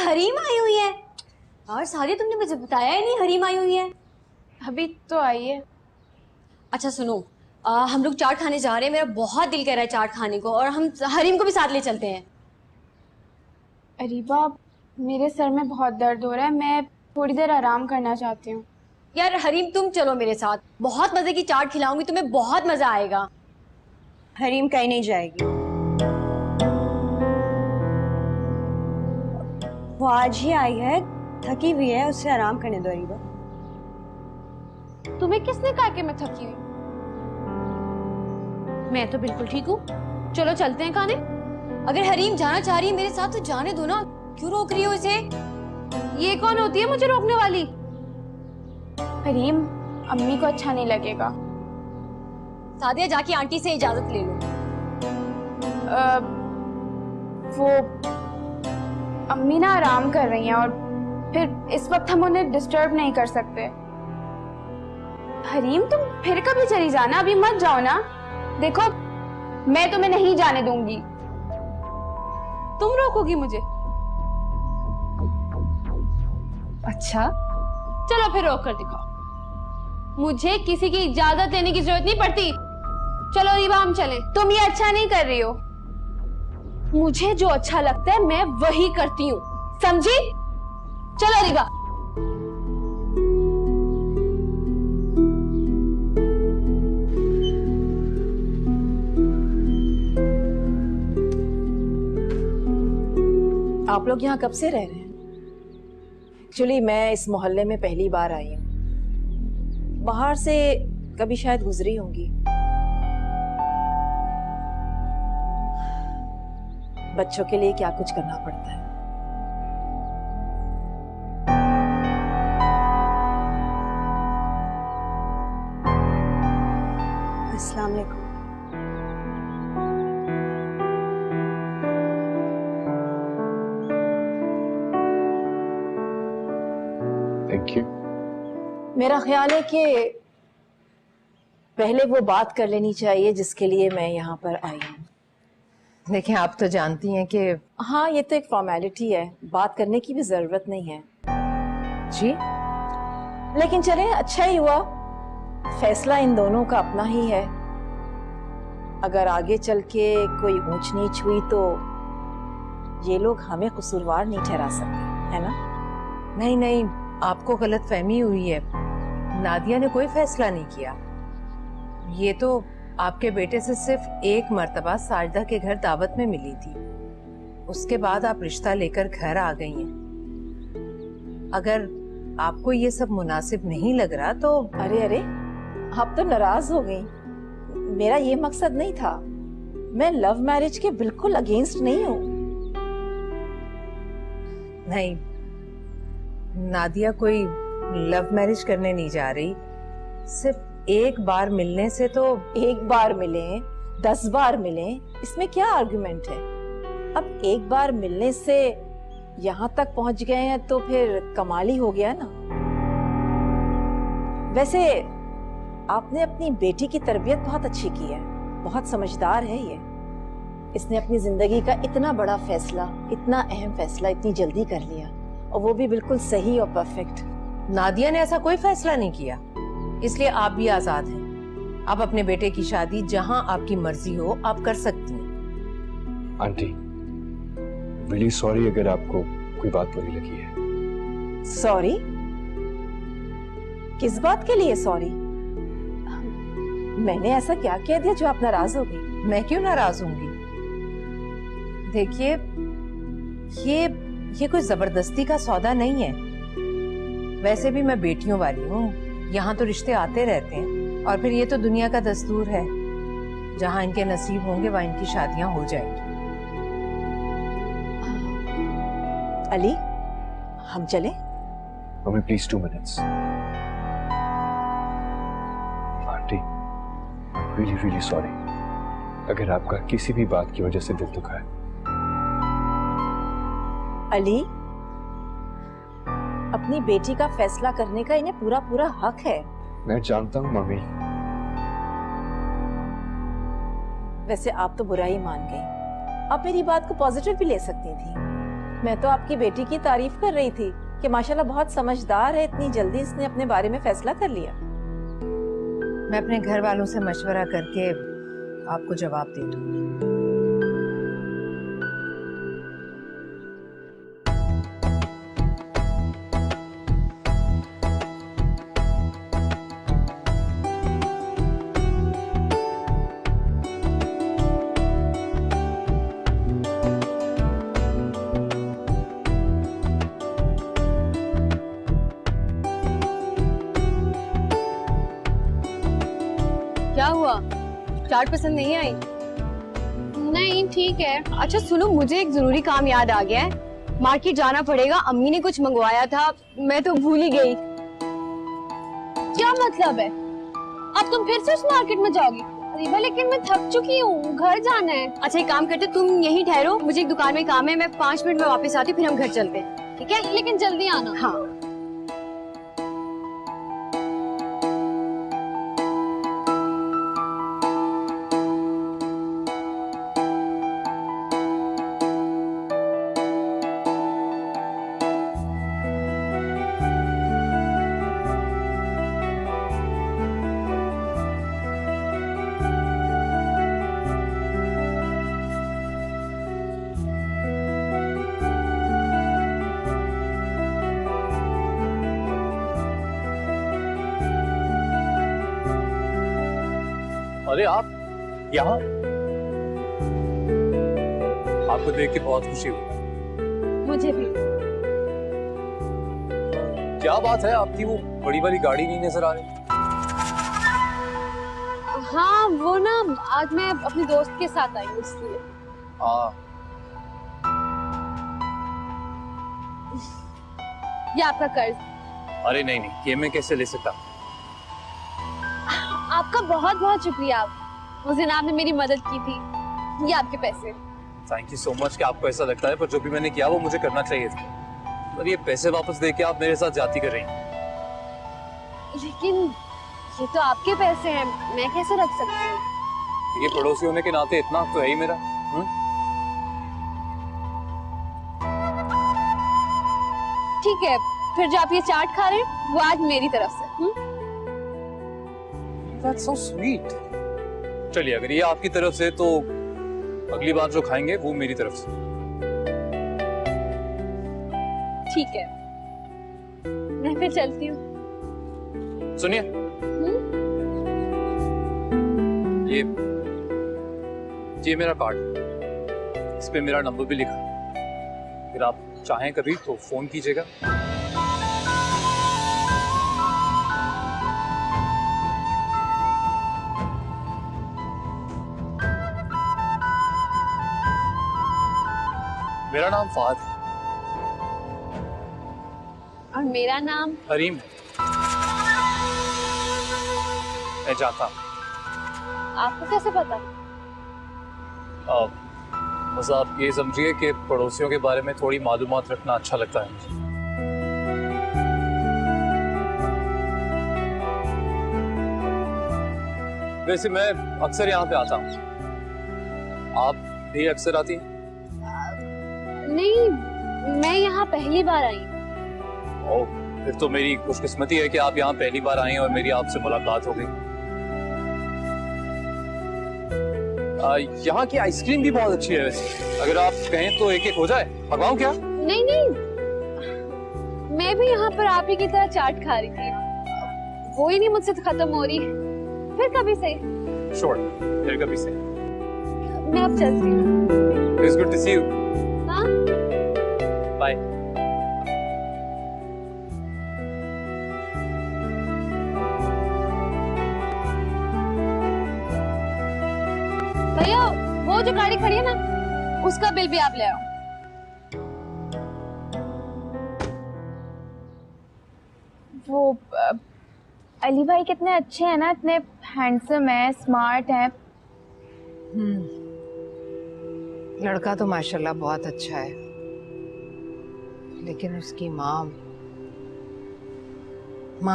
हरीम आई हुई है। और सादिया तुमने मुझे बताया ही नहीं हरीम आई हुई है। अभी तो आई है। अच्छा सुनो, हम लोग चाट खाने जा रहे हैं, मेरा बहुत दिल कर रहा है चाट खाने को, और हम हरीम को भी साथ ले चलते हैं। अरीबा, मेरे सर में बहुत दर्द हो रहा है, मैं थोड़ी देर आराम करना चाहती हूँ। यार हरीम तुम चलो मेरे साथ, बहुत मजे की चाट खिलाऊंगी तुम्हें, बहुत मजा आएगा। हरीम कहीं नहीं जाएगी, वो आज ही आई है, थकी हुई है, उसे आराम करने दो अरीबा। तुम्हें किसने कहा कि मैं थकी हुई? मैं तो बिल्कुल ठीक हूँ, चलो चलते हैं खाने। अगर हरीम जाना चाह रही है मेरे साथ तो जाने दो ना, क्यों रोक रही हो इसे? ये कौन होती है मुझे रोकने वाली? हरीम, अम्मी को अच्छा नहीं लगेगा। सादिया जाके आंटी से इजाजत ले लो। वो अम्मी ना आराम कर रही हैं और फिर इस वक्त हम उन्हें डिस्टर्ब नहीं कर सकते। हरीम, तुम फिर कभी चली जाना, अभी मत जाओ ना। देखो, मैं तुम्हें नहीं जाने दूंगी। तुम रोकोगी मुझे? अच्छा, चलो फिर रोक कर दिखाओ। मुझे किसी की इजाजत लेने की जरूरत नहीं पड़ती। चलो रीबा, हम चलें। तुम ये अच्छा नहीं कर रही हो। मुझे जो अच्छा लगता है मैं वही करती हूँ, समझी? चलो रीबा। आप लोग यहाँ कब से रह रहे हैं? एक्चुअली मैं इस मोहल्ले में पहली बार आई हूँ, बाहर से कभी शायद गुजरी होंगी। बच्चों के लिए क्या कुछ करना पड़ता है। अस्सलाम वालेकुम। Thank you. मेरा ख्याल है कि पहले वो बात कर लेनी चाहिए जिसके लिए मैं यहाँ पर आई हूँ। देखें, आप तो जानती हैं कि हाँ, ये तो एक फॉर्मेलिटी है, बात करने की भी जरूरत नहीं है जी, लेकिन चले अच्छा ही हुआ, फैसला इन दोनों का अपना ही है। अगर आगे चल के कोई ऊंच नीच हुई तो ये लोग हमें कसूरवार नहीं ठहरा सकते, है ना? नहीं नहीं, आपको गलत फहमी हुई है। नादिया ने कोई फैसला नहीं किया। ये तो आपके बेटे से सिर्फ एक मर्तबा साजदा के घर दावत में मिली थी, उसके बाद आप रिश्ता लेकर घर आ गई हैं। अगर आपको ये सब मुनासिब नहीं लग रहा तो अरे अरे, आप तो नाराज हो गई। मेरा ये मकसद नहीं था, मैं लव मैरिज के बिल्कुल अगेंस्ट नहीं हूँ। नहीं, नादिया कोई लव मैरिज करने नहीं जा रही। सिर्फ एक बार मिलने से तो एक बार मिले 10 बार मिले, इसमें क्या आर्गुमेंट है? अब एक बार मिलने से यहाँ तक पहुंच गए हैं तो फिर कमाल ही हो गया ना। वैसे आपने अपनी बेटी की तरबियत बहुत अच्छी की है, बहुत समझदार है ये। इसने अपनी जिंदगी का इतना बड़ा फैसला, इतना अहम फैसला इतनी जल्दी कर लिया, और वो भी बिल्कुल सही और परफेक्ट। नादिया ने ऐसा कोई फैसला नहीं किया, इसलिए आप भी आजाद हैं। आप अपने बेटे की शादी जहां आपकी मर्जी हो आप कर सकती हैं। आंटी, रियली सॉरी अगर आपको कोई बात बुरी लगी है। सॉरी? किस बात के लिए सॉरी? मैंने ऐसा क्या कह दिया जो आप नाराज हो गई? मैं क्यों नाराज होंगी? देखिए, ये कोई जबरदस्ती का सौदा नहीं है। वैसे भी मैं बेटियों वाली हूँ, यहाँ तो रिश्ते आते रहते हैं, और फिर ये तो दुनिया का दस्तूर है, जहाँ इनके नसीब होंगे वहाँ इनकी शादियां हो जाएंगी। अली, हम चले? Mummy please 2 minutes. Aunty, really really sorry अगर आपका किसी भी बात की वजह से दिल दुखा है। अली, अपनी बेटी का फैसला करने का इन्हें पूरा पूरा हक है। मैं जानता हूँ मम्मी। वैसे आप तो बुरा ही मान गई, आप मेरी बात को पॉजिटिव भी ले सकती थी। मैं तो आपकी बेटी की तारीफ कर रही थी कि माशाल्लाह बहुत समझदार है, इतनी जल्दी इसने अपने बारे में फैसला कर लिया। मैं अपने घर वालों से मशवरा करके आपको जवाब दे दूंगी। क्या हुआ, चाट पसंद नहीं आई? नहीं ठीक है। अच्छा सुनो, मुझे एक जरूरी काम याद आ गया है, मार्केट जाना पड़ेगा। अम्मी ने कुछ मंगवाया था, मैं तो भूल ही गई। क्या मतलब है? अब तुम फिर से उस मार्केट में जाओगी? अरे लेकिन मैं थक चुकी हूँ, घर जाना है। अच्छा एक काम करते, तुम यहीं ठहरो, मुझे एक दुकान में काम है, मैं 5 मिनट में वापस आती हूँ, फिर हम घर चलते हैं, ठीक है? लेकिन जल्दी आना। हाँ। अरे आप यहाँ? आपको देख के बहुत खुशी हुई। मुझे भी। क्या बात है, आपकी वो बड़ी वाली गाड़ी नहीं नजर आ रही? हाँ वो ना, आज मैं अपने दोस्त के साथ आई हूँ इसलिए। हाँ। ये आपका कर्ज। अरे नहीं नहीं, ये मैं कैसे ले सकता? आपका बहुत बहुत शुक्रिया। उस दिन आपने मेरी मदद की थी, ये आपके पैसे। थैंक यू सो मच कि आपको ऐसा लगता है, पर जो भी मैंने किया वो मुझे करना चाहिए था। पर ये पैसे वापस देके आप मेरे साथ जाती कर रही हैं। लेकिन ये तो आपके पैसे हैं, मैं कैसे रख सकती हूँ? ये पड़ोसी होने के नाते इतना तो है ही मेरा। ठीक है, फिर जो आप ये चाट खा रहे हैं वो आज मेरी तरफ से। That's so sweet. चलिए, अगर ये आपकी तरफ से तो अगली बार जो खाएंगे वो मेरी तरफ से। ठीक है, मैं फिर चलती हूँ। सुनिए, ये मेरा कार्ड, इस पे मेरा नंबर भी लिखा। अगर आप चाहें कभी तो फोन कीजिएगा। मेरा नाम फाद है। और मेरा नाम हरीम है। मैं जानता हूँ। आपको कैसे पता? बस आप ये समझिए कि पड़ोसियों के बारे में थोड़ी मालूमात रखना अच्छा लगता है मुझे। वैसे मैं अक्सर यहाँ पे आता हूँ, आप भी अक्सर आती हैं? नहीं, मैं यहाँ पहली बार आई। ओह, फिर तो मेरी खुशकिस्मती है कि आप यहाँ पहली बार आई और मेरी आपसे मुलाकात हो गई। यहाँ की आइसक्रीम भी बहुत अच्छी है वैसे, अगर आप कहें तो एक एक हो जाए, मंगवाऊं क्या? नहीं नहीं, मैं भी यहाँ पर आप ही की तरह चाट खा रही थी, वो ही नहीं मुझसे खत्म हो रही। फिर कभी से। श्योर, फिर कभी से। मैं अब चलती हूँ। It's good to see you. हाँ? बाय। भैया, वो जो गाड़ी खड़ी है ना, उसका बिल भी आप ले आओ। वो अली भाई कितने अच्छे हैं ना, इतने हैंडसम है, स्मार्ट है। लड़का तो माशाल्लाह बहुत अच्छा है, लेकिन उसकी माँ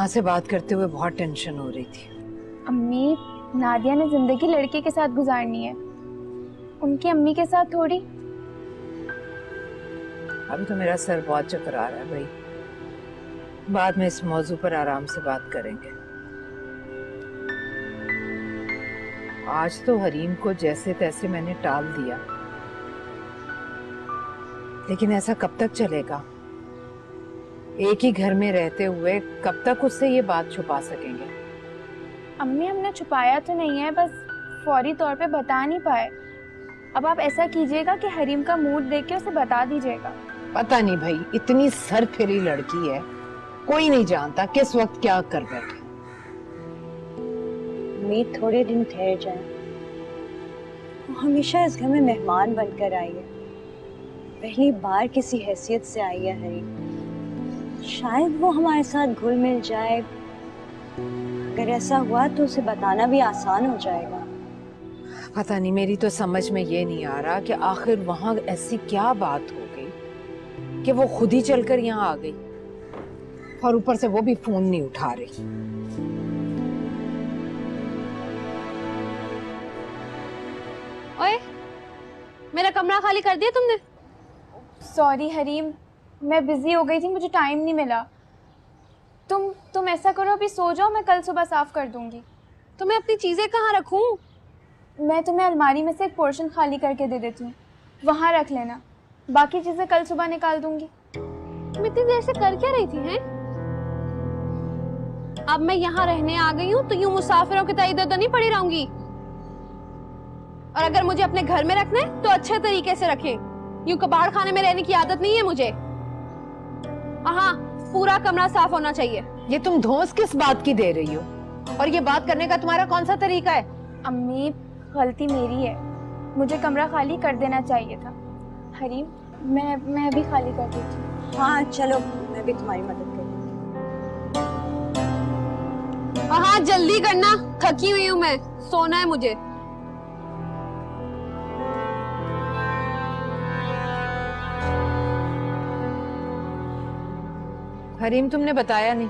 से बात करते हुए बहुत टेंशन हो रही थी। अम्मी, नादिया ने जिंदगी लड़के के साथ गुजारनी है, उनकी अम्मी के साथ थोड़ी। अभी तो मेरा सर बहुत चकरा रहा है भाई, बाद में इस मौजू पर आराम से बात करेंगे। आज तो हरीम को जैसे तैसे मैंने टाल दिया, लेकिन ऐसा कब तक चलेगा? एक ही घर में रहते हुए कब तक उससे ये बात छुपा सकेंगे? अम्मी हमने छुपाया तो नहीं है, बस फौरी तौर पे बता नहीं पाए। अब आप ऐसा कीजिएगा कि हरीम का मूड देख के उसे बता दीजिएगा। पता नहीं भाई, इतनी सरफिरी लड़की है, कोई नहीं जानता किस वक्त क्या कर बैठे। उम्मीद थोड़े दिन ठहर जाए। वो हमेशा इस घर में मेहमान बनकर आई है, पहली बार किसी हैसियत से आई है हरीम। शायद वो हमारे साथ घुल मिल जाए। अगर ऐसा हुआ तो उसे बताना भी आसान हो जाएगा। पता नहीं, मेरी तो समझ में ये नहीं आ रहा कि आखिर वहां ऐसी क्या बात हो गई कि वो खुद ही चलकर यहाँ आ गई, और ऊपर से वो भी फोन नहीं उठा रही। ओए, मेरा कमरा खाली कर दिया तुमने? सॉरी हरीम, मैं बिजी हो गई थी, मुझे टाइम नहीं मिला। तुम ऐसा करो, अभी सो जाओ, मैं कल सुबह साफ कर दूंगी। तो मैं अपनी चीजें कहाँ रखूं? मैं तुम्हें अलमारी में से एक पोर्शन खाली करके दे देती हूँ, वहां रख लेना। बाकी चीजें कल सुबह निकाल दूंगी। तुम इतनी देर से कर क्या रही थी हैं? अब मैं यहाँ रहने आ गई हूँ तो यूं मुसाफिरों की तरह इधर तो नहीं पड़ी रहूंगी। और अगर मुझे अपने घर में रखना है तो अच्छे तरीके से रखें, यूं कबाड़ खाने में रहने की आदत नहीं है मुझे। हाँ, पूरा कमरा साफ होना चाहिए। ये तुम धौंस किस बात की दे रही हो? और ये बात करने का तुम्हारा कौन सा तरीका है? अम्मी, गलती मेरी है, मुझे कमरा खाली कर देना चाहिए था। हरीम, मैं अभी खाली कर देती हूँ। हाँ चलो, मैं भी तुम्हारी मदद करूँगी। हाँ, जल्दी करना, थकी हुई हूँ मैं, सोना है मुझे। हरीम, तुमने बताया नहीं,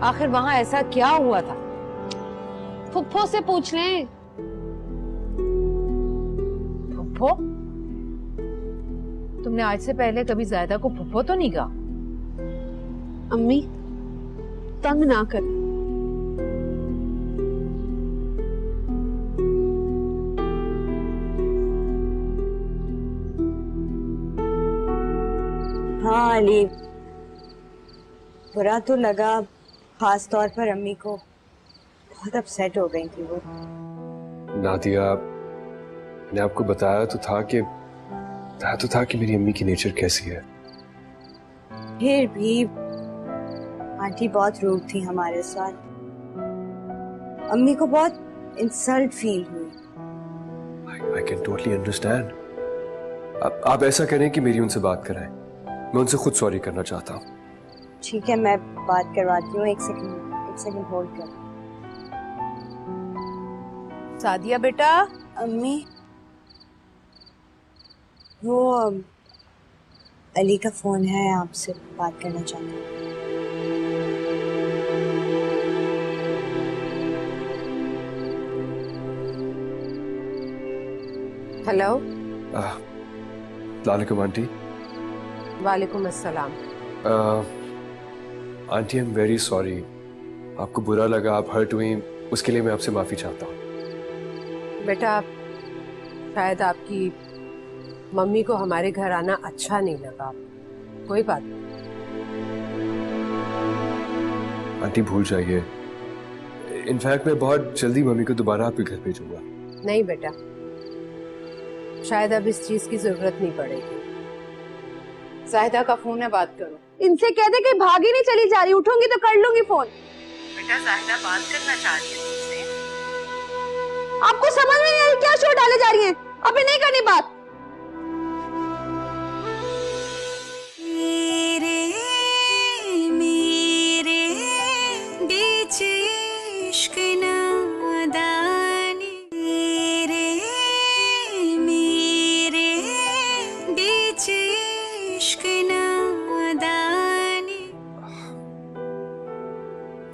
आखिर वहां ऐसा क्या हुआ था? फुफ्फो से पूछ लें। फुफ्फो? तुमने आज से पहले कभी जायदा को फुफ्फो तो नहीं कहा? अम्मी, तंग ना कर। हाँ अली, बुरा तो लगा, खास तौर पर अम्मी को। बहुत अपसेट हो गई थी वो। नादिया, मैंने आपको बताया तो था कि मेरी अम्मी की नेचर कैसी है। फिर भी आंटी बहुत रूड थी हमारे साथ। अम्मी को बहुत इंसल्ट फील हुई। I can totally understand. आप ऐसा करें कि मेरी उनसे बात कराएं, मैं उनसे खुद सॉरी करना चाहता हूँ। ठीक है, मैं बात करवाती हूँ। एक सेकंड होल्ड कर। सादिया बेटा। अम्मी, वो अली का फोन है, आपसे बात करना चाहती हूँ। हेलो। वालेकुम आंटी। वालेकुम अस्सलाम। Aunty, I am very sorry, आपको बुरा लगा, आप हर्ट हुई, उसके लिए मैं आपसे माफी चाहता हूँ। बेटा, शायद आपकी मम्मी को हमारे घर आना अच्छा नहीं लगा, कोई बात नहीं। आंटी भूल जाइए, इनफैक्ट मैं बहुत जल्दी मम्मी को दोबारा आपके घर भेजूंगा। नहीं बेटा, शायद अब इस चीज की जरूरत नहीं पड़ेगी। जाहिदा का फोन है, बात करो। इनसे कह दे कि भागी नहीं चली जा रही, उठूंगी तो कर लूंगी फोन। बेटा, जाहिदा बात करना चाह रही है तुमसे। आपको समझ में नहीं आ रही क्या शोर डाले जा रही हैं? अभी नहीं करनी बात।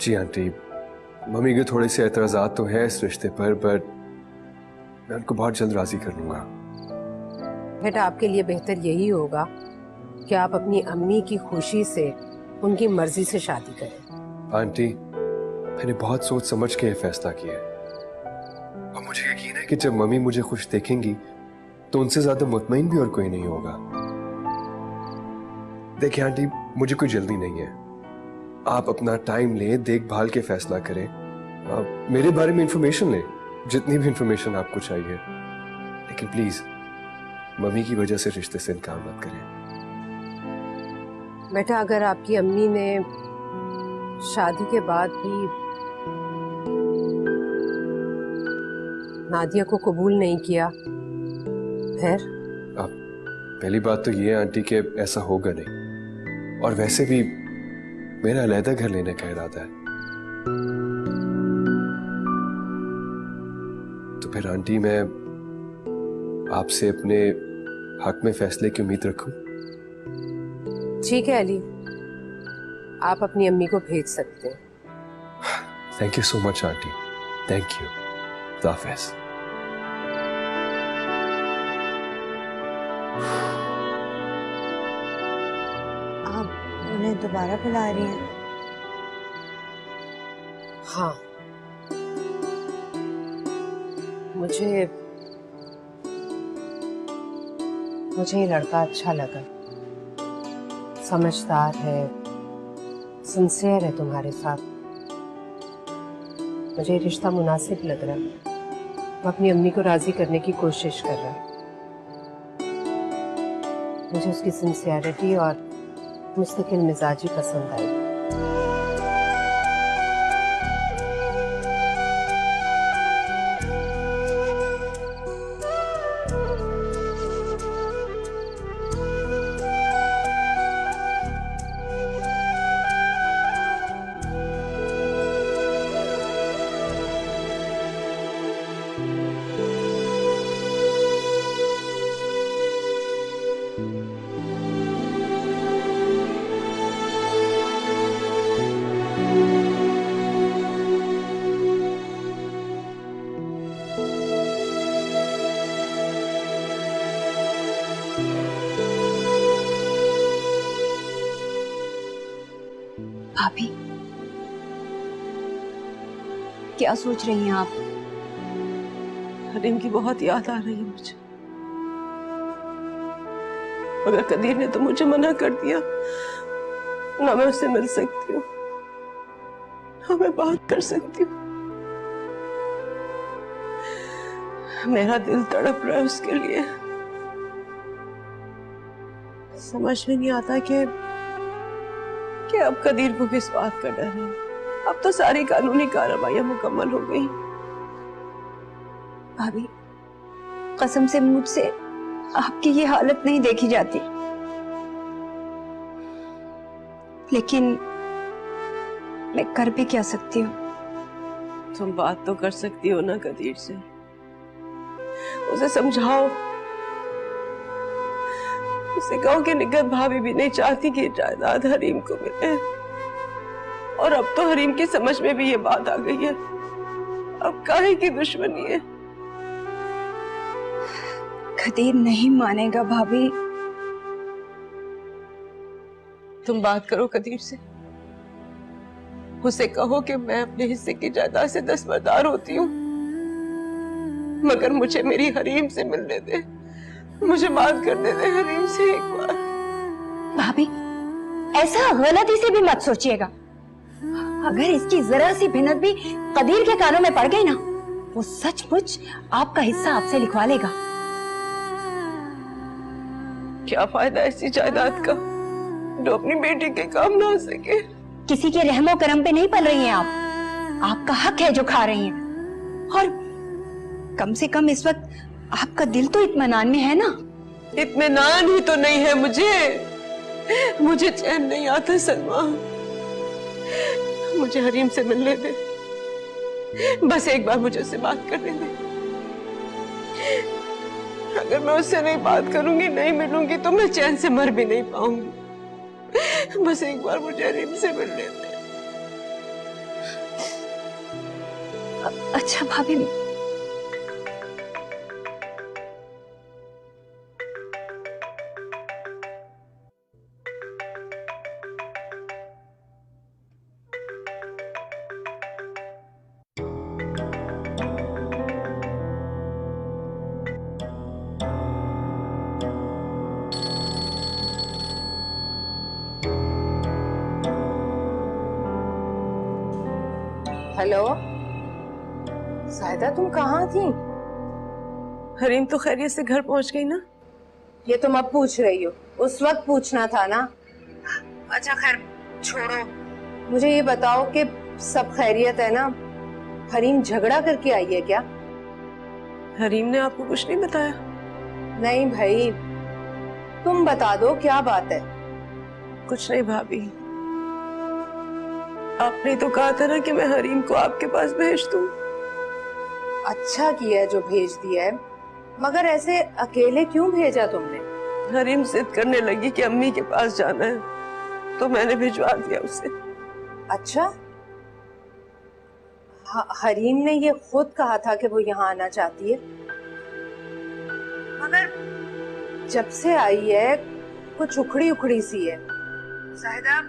जी आंटी, मम्मी के थोड़े से एतराज़ात तो हैं इस रिश्ते पर, बट मैं उनको बहुत जल्द राजी कर लूंगा। बेटा, आपके लिए बेहतर यही होगा कि आप अपनी अम्मी की खुशी से उनकी मर्जी से शादी करें। आंटी, मैंने बहुत सोच समझ के ये फैसला किया है और मुझे यकीन है कि जब मम्मी मुझे खुश देखेंगी तो उनसे ज्यादा मुतमईन भी और कोई नहीं होगा। देखिए आंटी, मुझे कोई जल्दी नहीं है। आप अपना टाइम लें, देखभाल के फैसला करें। आप मेरे बारे में इंफॉर्मेशन लें, जितनी भी इंफॉर्मेशन आपको चाहिए, लेकिन प्लीज मम्मी की वजह से रिश्ते से इनकार मत करें। बेटा, अगर आपकी अम्मी ने शादी के बाद भी नादिया को कबूल नहीं किया, फिर? पहली बात तो ये है आंटी कि ऐसा होगा नहीं, और वैसे भी मेरा अलहदा घर लेने का इरादा है। तो फिर आंटी, मैं आपसे अपने हक में फैसले की उम्मीद रखूं? ठीक है अली, आप अपनी अम्मी को भेज सकते हैं। Thank you so much aunty, thank you. खुदा हाफिज़। आप उन्हें दोबारा बुला रही हैं? हाँ, मुझे ये लड़का अच्छा लगा। समझदार है, सिंसियर है तुम्हारे साथ। मुझे ये रिश्ता मुनासिब लग रहा है। वो अपनी अम्मी को राजी करने की कोशिश कर रहा है। मुझे उसकी सिंसियरिटी और मुस्तकिल मिजाजी पसंद आई। भाभी, क्या सोच रही हैं आप? हरीम की बहुत याद आ रही है मुझे, मगर कदीर ने तो मुझे मना कर दिया। ना मैं उससे मिल सकती हूँ, ना मैं बात कर सकती हूँ। मेरा दिल तड़प रहा है उसके लिए। समझ में नहीं आता कि अब कदीर को किस बात का डर है। अब तो सारी कानूनी कार्रवाइयां मुकम्मल हो गई। भाभी, कसम से मुझसे आपकी ये हालत नहीं देखी जाती, लेकिन मैं कर भी क्या सकती हूँ? तुम बात तो कर सकती हो ना कदीर से, उसे समझाओ, उसे कहो कि निगत भाभी भी नहीं चाहती कि जायदाद हरीम को मिले। और अब तो हरीम की समझ में भी ये बात आ गई है, अब काहे की दुश्मनी है। कदीर नहीं मानेगा भाभी। तुम बात करो कदीर से, उसे कहो कि मैं अपने हिस्से की जायदाद से दस्तबरदार होती हूँ, मगर मुझे मेरी हरीम से मिलने दे, मुझे बात करने दे हरीम से एक बार। भाभी, ऐसा गलती से भी मत सोचिएगा। अगर इसकी जरा सी भिन्नत भी कदीर के कानों में पड़ गई ना, वो सचमुच आपका हिस्सा आपसे लिखवा लेगा। क्या फायदा ऐसी जायदाद का जो अपनी बेटी के काम ना आ सके। किसी के रहमो करम पे नहीं पल रही हैं आप, आपका हक है जो खा रही हैं। और कम से कम इस वक्त आपका दिल तो इत्मीनान में है ना? इत्मीनान ही तो नहीं है मुझे चैन नहीं आता सलमा। मुझे हरीम से मिलने दे, बस एक बार मुझे उससे बात करने दे। अगर मैं उससे नहीं बात करूंगी, नहीं मिलूंगी, तो मैं चैन से मर भी नहीं पाऊंगी। बस एक बार मुझे हरीम से मिलने दे। अच्छा भाभी, हेलो साहिदा, तुम कहाँ थी? हरीम तो खैरियत से घर पहुंच गई ना? ये तुम अब पूछ रही हो, उस वक्त पूछना था ना। अच्छा खैर छोड़ो, मुझे ये बताओ कि सब खैरियत है ना? हरीम झगड़ा करके आई है क्या? हरीम ने आपको कुछ नहीं बताया? नहीं भाई, तुम बता दो क्या बात है। कुछ नहीं भाभी, आपने तो कहा था ना कि मैं हरीम को आपके पास भेज दूं। अच्छा किया जो भेज दिया है, मगर ऐसे अकेले क्यों भेजा तुमने? हरीम जिद करने लगी कि अम्मी के पास जाना है, तो मैंने भिजवा दिया उसे। अच्छा, हरीम ने ये खुद कहा था कि वो यहाँ आना चाहती है, मगर जब से आई है कुछ उखड़ी उखड़ी सी है। साहिदा,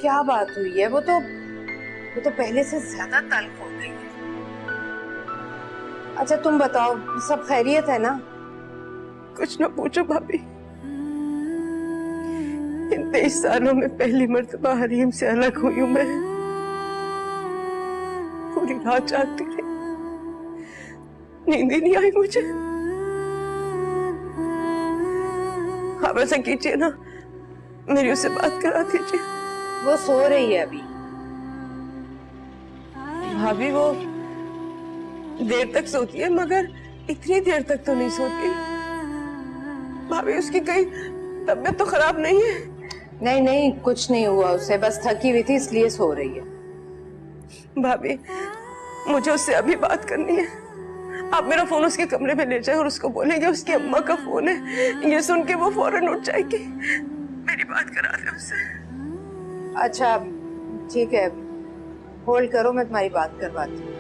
क्या बात हुई है? वो तो पहले से ज्यादा तल्ख हो गई है। अच्छा तुम बताओ, सब खैरियत है ना? कुछ ना पूछो भाभी, इन 23 सालों में पहली मर्तबा हरीम से अलग हुई हूं मैं। पूरी रात जागती रही, नींद ही नहीं आई मुझे। आप ऐसा कीजिए ना, मेरी उससे बात करा दीजिए। वो सो रही है अभी। भाभी वो देर तक सोती है, मगर इतनी देर तक तो नहीं सोती। भाभी उसकी कहीं तबीयत तो खराब नहीं है? नहीं नहीं, कुछ नहीं हुआ उसे, बस थकी हुई थी इसलिए सो रही है। भाभी मुझे उससे अभी बात करनी है। आप मेरा फोन उसके कमरे में ले जाएं और उसको बोलेंगे उसकी अम्मा का फोन है। ये सुन के वो फौरन उठ जाएगी। मेरी बात करा दे उससे। अच्छा ठीक है, होल्ड करो, मैं तुम्हारी बात करवाती हूँ।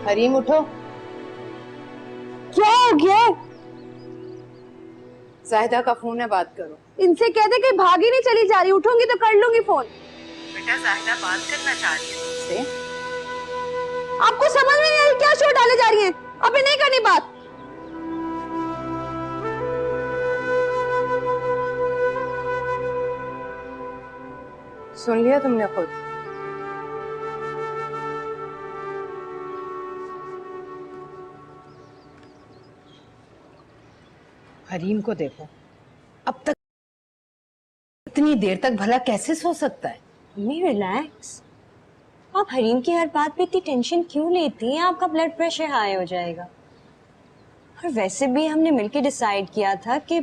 हरीम उठो। क्या हो गया? जाहिदा का फोन है, बात करो। इनसे कह दे कि भागी नहीं चली जा रही, उठूंगी तो कर लूंगी फोन। बेटा जाहिदा बात करना चाह रही है तुमसे। आपको समझ में नहीं आ रही क्या शोर डाले जा रही हैं? अभी नहीं करनी बात। सुन लिया तुमने खुद? हरीम को देखो, अब तक इतनी देर तक भला कैसे सो सकता है? मम्मी रिलैक्स, आप हरीम की हर बात पे इतनी टेंशन क्यों लेती हैं? आपका ब्लड प्रेशर हाई हो जाएगा। और वैसे भी हमने मिलकर डिसाइड किया था कि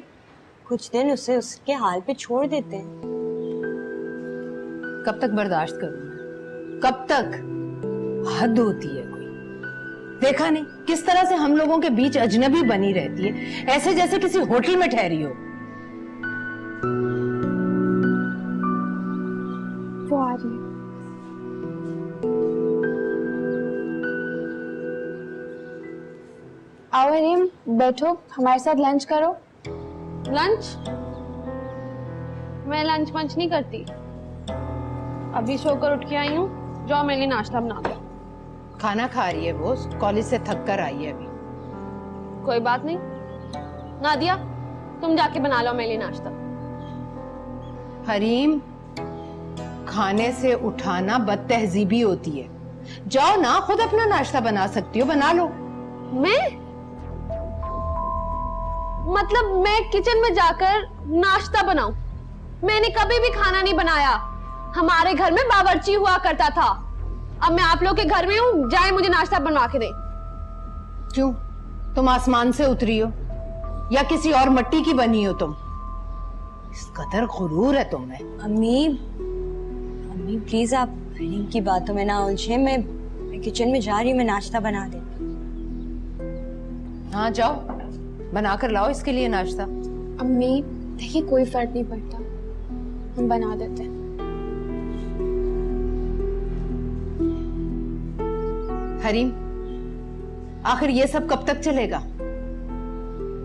कुछ दिन उसे उसके हाल पे छोड़ देते हैं। कब तक बर्दाश्त करूंगी? कब तक? हद होती है कोई। देखा नहीं किस तरह से हम लोगों के बीच अजनबी बनी रहती है, ऐसे जैसे किसी होटल में ठहरी हो। वो आ रही है। आओ हरीम, बैठो, हमारे साथ लंच करो। लंच? मैं लंच मंच नहीं करती। अभी सोकर उठ के आई हूँ, जाओ मेरे लिए नाश्ता बना दो। खाना खा रही है वो, कॉलेज से थक कर आई है अभी। कोई बात नहीं, नादिया तुम जाके बना लो मेरे लिए नाश्ता। हरीम, खाने से उठाना बदतहजीबी होती है। जाओ ना, खुद अपना नाश्ता बना सकती हो, बना लो। मैं? मतलब मैं किचन में जाकर नाश्ता बनाऊं? मैंने कभी भी खाना नहीं बनाया। हमारे घर में बावर्ची हुआ करता था। अब मैं आप लोग के घर में हूँ, जाए मुझे नाश्ता बनवा के दे। क्यों? तुम आसमान से उतरी हो या किसी और मिट्टी की बनी हो तुम? इस कदर गुरूर है तुम्हें। अम्मी अम्मी प्लीज आप हरीम की बातों में ना उलझे। मैं किचन में जा रही हूँ, मैं नाश्ता बना देती। हाँ जाओ, बना कर लाओ इसके लिए नाश्ता। अम्मी देखिए, कोई फर्क नहीं पड़ता, हम बना देते हैं। हरीम, आखिर ये सब कब तक चलेगा?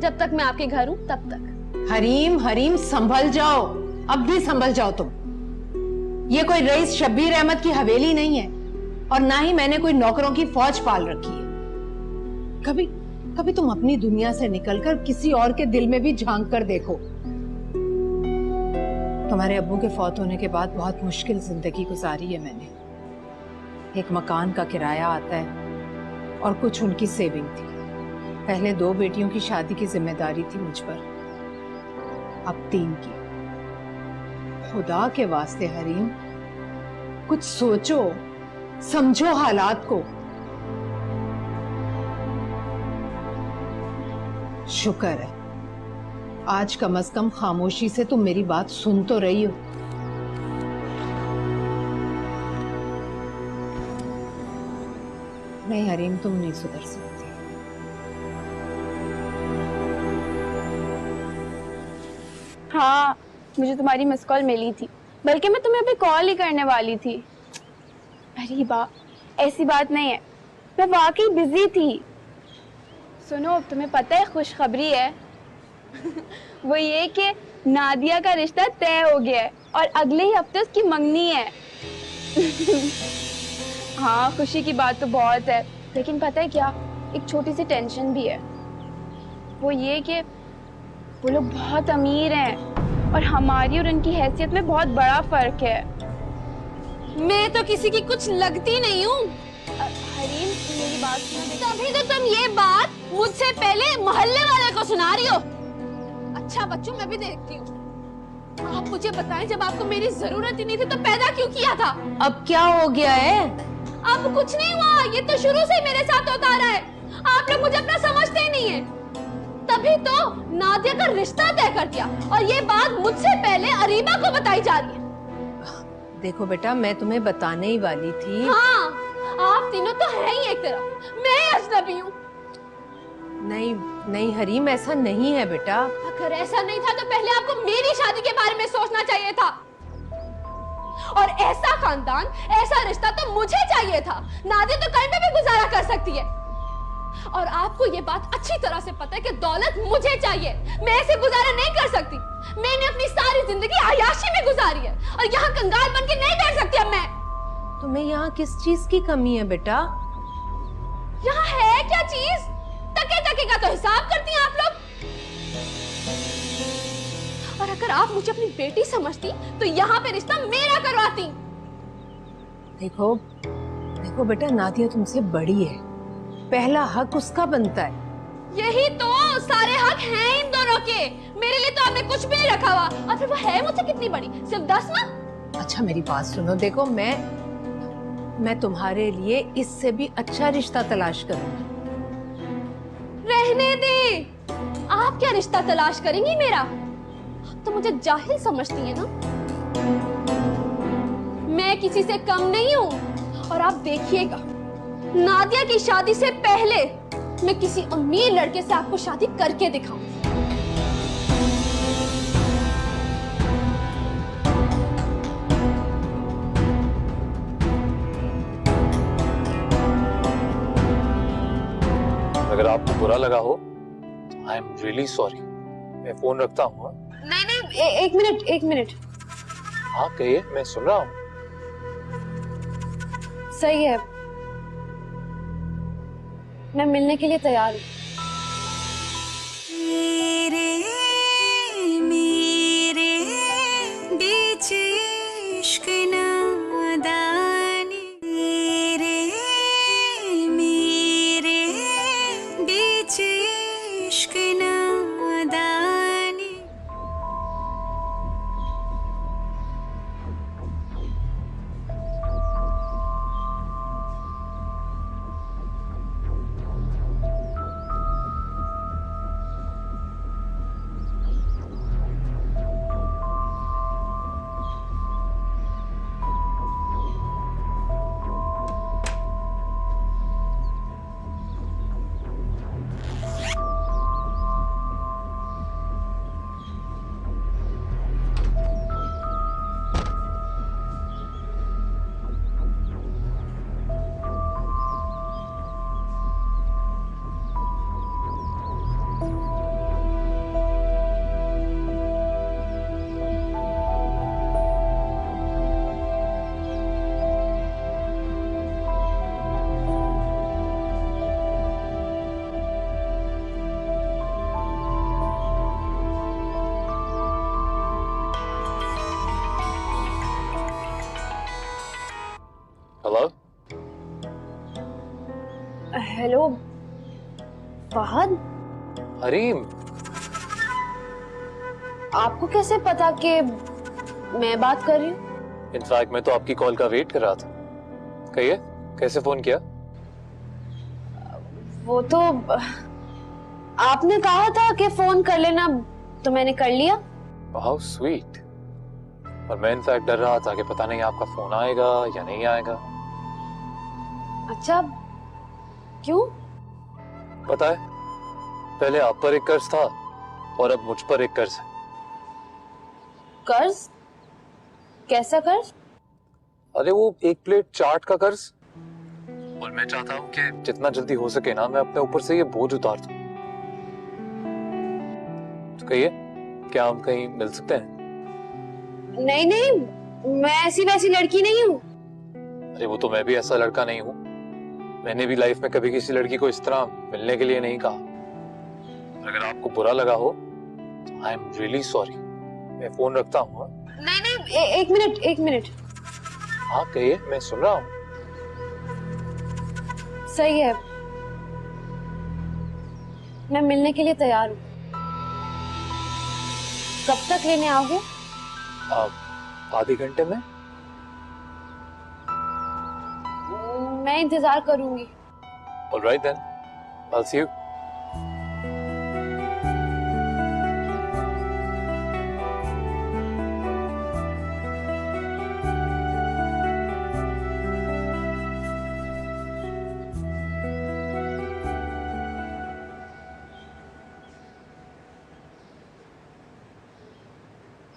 जब तक मैं आपके घर हूँ तब तक। हरीम हरीम संभल जाओ, अब भी संभल जाओ तुम। ये कोई रईस शब्बीर अहमद की हवेली नहीं है, और ना ही मैंने कोई नौकरों की फौज पाल रखी है। कभी कभी तुम अपनी दुनिया से निकलकर किसी और के दिल में भी झांक कर देखो। तुम्हारे अब्बू के फौत होने के बाद बहुत मुश्किल जिंदगी गुजारी है मैंने। एक मकान का किराया आता है और कुछ उनकी सेविंग थी। पहले 2 बेटियों की शादी की जिम्मेदारी थी मुझ पर, अब 3 की। खुदा के वास्ते हरीम, कुछ सोचो, समझो हालात को। शुक्र है आज कम से कम खामोशी से तुम मेरी बात सुन तो रही हो। नहीं हरीम, तुम नहीं सुधर सकती। हाँ, मुझे तुम्हारी मिस कॉल मिली थी, बल्कि मैं तुम्हें अभी कॉल ही करने वाली थी। अरे बा, ऐसी बात नहीं है, मैं वाकई बिजी थी। सुनो, तुम्हें पता है खुशखबरी है वो ये कि नादिया का रिश्ता तय हो गया है और अगले ही हफ्ते उसकी मंगनी है हाँ, खुशी की बात तो बहुत है, लेकिन पता है क्या, एक छोटी सी टेंशन भी है। वो ये कि वो लोग बहुत अमीर हैं और हमारी और उनकी हैसियत में बहुत बड़ा फर्क है। मैं तो किसी की कुछ लगती नहीं हूँ। हरीम, मेरी बात सुनो। तभी तो तुम ये बात मुझसे पहले मोहल्ले वाले को सुना रही हो। अच्छा बच्चों, मैं भी देखती हूँ। आप मुझे बताएं, जब आपको मेरी जरूरत ही नहीं थी तो पैदा क्यों किया था? अब क्या हो गया है? अब कुछ नहीं हुआ, ये तो शुरू से ही मेरे साथ होता आ रहा है। आप लोग मुझे अपना समझते ही नहीं है। तभी तो नादिया का रिश्ता तय कर दिया और ये बात मुझसे पहले अरीबा को बताई जा रही है। देखो बेटा, मैं तुम्हें बताने ही वाली थी। हाँ, आप तीनों तो हैं ही एक तरफ, मैं अजनबी हूँ। नहीं नहीं हरीम, ऐसा नहीं है बेटा। अगर ऐसा नहीं था तो पहले आपको मेरी शादी के बारे में सोचना चाहिए था। और ऐसा खानदान, ऐसा रिश्ता तो मुझे चाहिए था। नादिया तो कहीं पे भी गुजारा कर सकती है। और आपको ये बात अच्छी तरह से पता है कि दौलत मुझे चाहिए, मैं ऐसे गुजारा नहीं कर सकती। मैंने अपनी सारी जिंदगी अय्याशी में गुजारी है और यहाँ कंगाल बन के नहीं बैठ सकती अब मैं। तुम्हें यहाँ किस चीज की कमी है बेटा? यहाँ है क्या चीज? टके टके का तो हिसाब करती हैं आप लोग। और अगर आप मुझे अपनी बेटी समझती तो यहाँ पे रिश्ता मेरा करवाती। देखो देखो बेटा, नादिया तुमसे बड़ी है, पहला हक उसका बनता है। यही तो सारे हक हैं इन दोनों के। मेरे लिए तो आपने कुछ भी नहीं रखा हुआ। और फिर वो है मुझसे कितनी बड़ी? सिर्फ 10 ना? अच्छा मेरी बात सुनो, देखो मैं तुम्हारे लिए इससे भी अच्छा रिश्ता तलाश करूंगी। रहने दे, आप क्या रिश्ता तलाश करेंगी मेरा? तो मुझे जाहिल समझती है ना? मैं किसी से कम नहीं हूँ। और आप देखिएगा, नादिया की शादी से पहले मैं किसी अमीर लड़के से आपको शादी करके दिखाऊं। अगर आपको बुरा लगा हो, आई एम रियली सॉरी। मैं फोन रखता हूँ। नहीं, एक मिनट। हाँ कहिए, मैं सुन रहा हूँ। सही है, मैं मिलने के लिए तैयार हूँ। मेरे बीच इश्क नादानी, मेरे बीच इश्क नादानी। हेलो फहद, हरीम, आपको कैसे पता कि मैं बात कर रही हूँ? इनफैक्ट मैं तो आपकी कॉल का वेट कर रहा था। कहिए, कैसे फोन किया? वो तो आपने कहा था कि फोन कर लेना, तो मैंने कर लिया। How sweet. और मैं इनफैक्ट डर रहा था कि पता नहीं आपका फोन आएगा या नहीं आएगा। अच्छा, क्यों? पता है, पहले आप पर एक कर्ज था और अब मुझ पर एक कर्ज है। कर्ज? कैसा कर्ज? अरे वो एक प्लेट चाट का कर्ज। और मैं चाहता हूँ कि जितना जल्दी हो सके ना, मैं अपने ऊपर से ये बोझ उतार दूं। तो कहिए, क्या हम कहीं मिल सकते हैं? नहीं नहीं, मैं ऐसी वैसी लड़की नहीं हूँ। अरे वो तो मैं भी ऐसा लड़का नहीं हूँ। मैंने भी लाइफ में कभी किसी लड़की को इस तरह मिलने के लिए नहीं कहा। अगर आपको बुरा लगा हो तो आई एम रियली सॉरी। मैं फोन रखता हूँ। हाँ? नहीं नहीं, एक मिनट। हाँ कहिए, मैं सुन रहा हूँ। सही है, मैं मिलने के लिए तैयार हूँ। कब तक लेने आओगे? आधे घंटे में। मैं इंतजार करूंगी। Alright then, I will see you.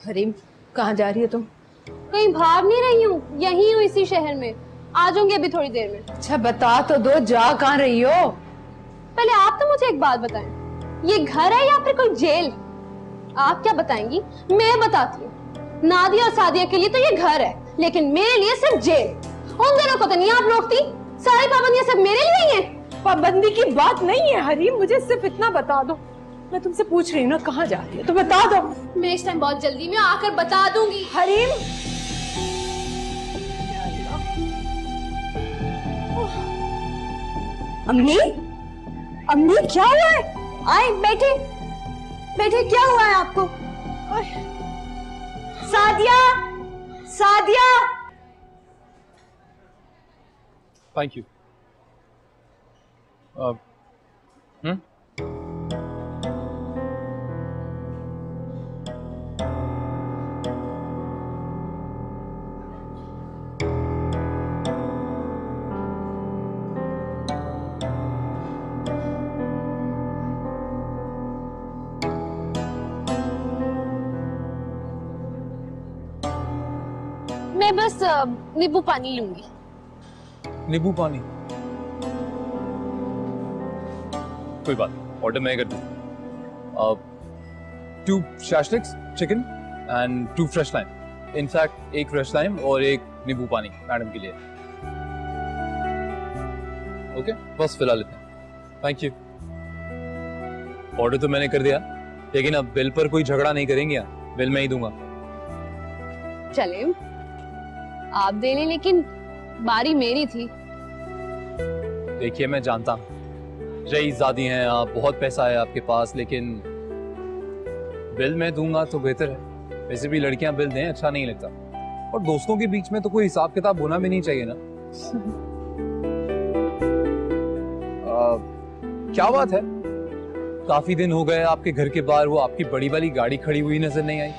Hareem, कहाँ जा रही हो तुम? कहीं भाग नहीं रही हूँ, यही हूँ इसी शहर में। आ जाऊंगी अभी थोड़ी देर में। अच्छा बता तो दो, जा कहाँ रही हो? पहले आप तो मुझे एक बात बताएं, ये घर है या फिर कोई जेल? आप क्या बताएंगी? मैं बताती हूँ। नादिया और सादिया के लिए तो ये घर है, लेकिन मेरे लिए सिर्फ जेल। उन दोनों को तो नहीं आप रोकती। सारी पाबंदियां सब मेरे लिए ही हैं। पाबंदी की बात नहीं है हरीम, मुझे सिर्फ इतना बता दो। मैं तुमसे पूछ रही हूँ ना कहाँ जा रही हो, तो बता दो। मैं इस टाइम बहुत जल्दी में आकर बता दूंगी। हरीम, अम्मी, अम्मी क्या हुआ है? आए बैठे, बैठे। क्या हुआ है आपको? सादिया, सादिया। Thank you. मैं बस नींबू पानी लूंगी। नींबू पानी? कोई बात, ऑर्डर मैं कर दूं। 2 shashliks chicken and 2 fresh lime. In fact 1 fresh lime और 1 नींबू पानी मैडम के लिए। ओके, बस फिलहाल इतना। Thank you. ऑर्डर तो मैंने कर दिया, लेकिन अब बिल पर कोई झगड़ा नहीं करेंगे। बिल मैं ही दूंगा। चले, आप दे लें, लेकिन बारी मेरी थी। देखिए, मैं जानता हूँ रईसज़ादी हैं आप, बहुत पैसा है आपके पास, लेकिन बिल मैं दूंगा तो बेहतर है। वैसे भी लड़कियां बिल दें अच्छा नहीं लगता, और दोस्तों के बीच में तो कोई हिसाब किताब होना भी नहीं चाहिए ना। क्या बात है, काफी दिन हो गए आपके घर के बाहर वो आपकी बड़ी वाली गाड़ी खड़ी हुई नजर नहीं आई।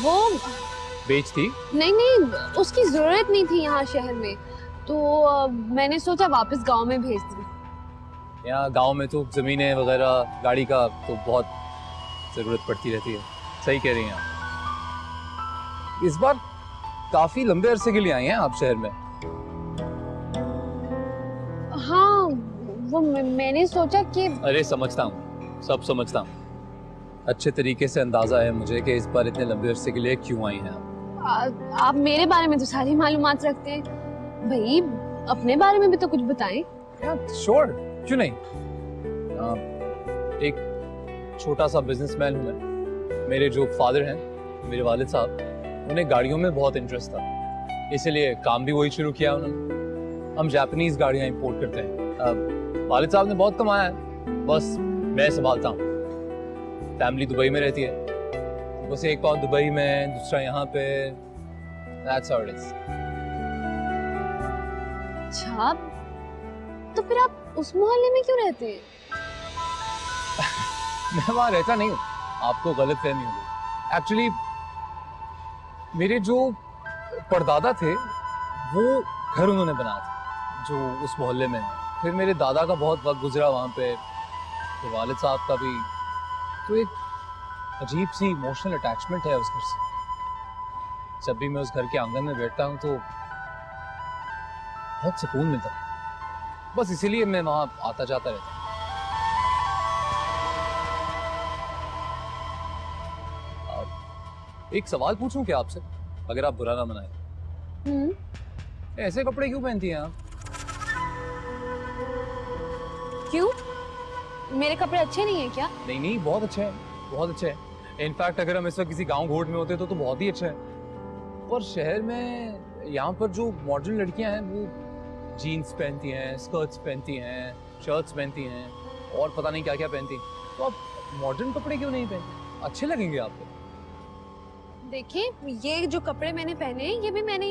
वो बेच थी? नहीं, उसकी जरूरत नहीं थी यहाँ शहर में, तो मैंने सोचा वापस गांव में भेज दूं। यहाँ गांव में तो जमीनें वगैरह गाड़ी का तो बहुत जरूरत पड़ती रहती है। सही कह रही हैं आप। इस बार काफी लंबे अरसे के लिए आई हैं आप शहर में। हाँ, वो मैंने सोचा कि अरे समझता हूँ, सब समझता हूँ। अच्छे तरीके से अंदाजा है मुझे कि इस बार इतने लंबे अरसे के लिए क्यों आई हैं आप। आप मेरे बारे में तो सारी मालूमात रखते हैं भाई, अपने बारे में भी तो कुछ बताएं। श्योर, क्यों नहीं। एक छोटा सा बिजनेसमैन हूँ मैं। मेरे जो फादर हैं, मेरे वालिद साहब, उन्हें गाड़ियों में बहुत इंटरेस्ट था, इसीलिए काम भी वही शुरू किया उन्होंने। हम जापानीज गाड़ियाँ इंपोर्ट करते हैं, वालिद साहब ने बहुत कमाया है, बस मैं संभालता हूँ। फैमिली दुबई में रहती है, बस एक पाँव दुबई में, दूसरा यहाँ पे। That's how it is. अच्छा, तो फिर आप उस मोहल्ले में क्यों रहते हैं? मैं वहाँ रहता नहीं हूँ, आपको गलत फहमी होगी। एक्चुअली मेरे जो परदादा थे वो घर उन्होंने बनाया था जो उस मोहल्ले में है। फिर मेरे दादा का बहुत वक्त गुजरा वहाँ पे, फिर वालिद साहब का भी, तो एक अजीब सी इमोशनल अटैचमेंट है उस घर से। जब भी मैं उस घर के आंगन में बैठता हूँ तो बहुत सुकून मिलता है, बस इसीलिए मैं वहाँ आता जाता रहता हूँ। एक सवाल पूछूं क्या आपसे, अगर आप बुरा ना मनाए? ऐसे कपड़े क्यों पहनती हैं आप? क्यों? मेरे कपड़े अच्छे नहीं है क्या? नहीं नहीं, बहुत अच्छे हैं, बहुत अच्छे हैं। इनफैक्ट अगर हम इस वक्त किसी गांव घोट में होते तो बहुत ही अच्छे हैं। और शहर में यहाँ पर जो मॉडर्न लड़कियां हैं वो जीन्स पहनती हैं, स्कर्ट्स पहनती हैं, शर्ट्स पहनती हैं और पता नहीं क्या क्या पहनती हैं। तो आप मॉडर्न कपड़े क्यों नहीं पहनते? अच्छे लगेंगे आपको। देखिए, ये जो कपड़े मैंने पहने हैं ये भी मैंने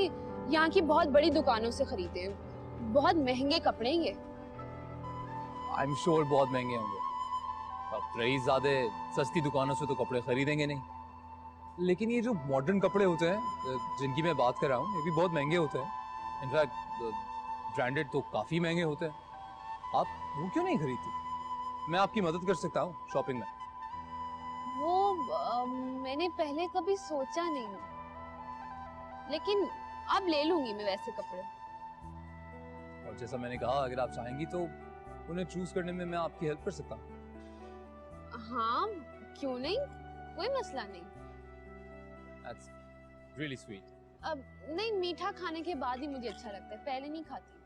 यहाँ की बहुत बड़ी दुकानों से खरीदे हैं। बहुत महंगे कपड़े हैं ये। आई एम श्योर बहुत महंगे होंगे। अब रईसज़ादे सस्ती दुकानों से तो कपड़े खरीदेंगे नहीं, लेकिन ये जो मॉडर्न कपड़े होते हैं जिनकी मैं बात कर रहा हूँ ये भी बहुत महंगे होते हैं। इनफैक्ट ब्रांडेड तो काफ़ी महंगे होते हैं। आप वो क्यों नहीं खरीदती? मैं आपकी मदद कर सकता हूँ शॉपिंग में। वो मैंने पहले कभी सोचा नहीं, लेकिन अब ले लूंगी मैं वैसे कपड़े। और जैसा मैंने कहा, अगर आप चाहेंगी तो उन्हें चूज करने में मैं आपकी हेल्प कर सकता हूँ। हाँ, क्यों नहीं, कोई मसला नहीं। That's really sweet. अब नहीं, मीठा खाने के बाद ही मुझे अच्छा लगता है, पहले नहीं खाती।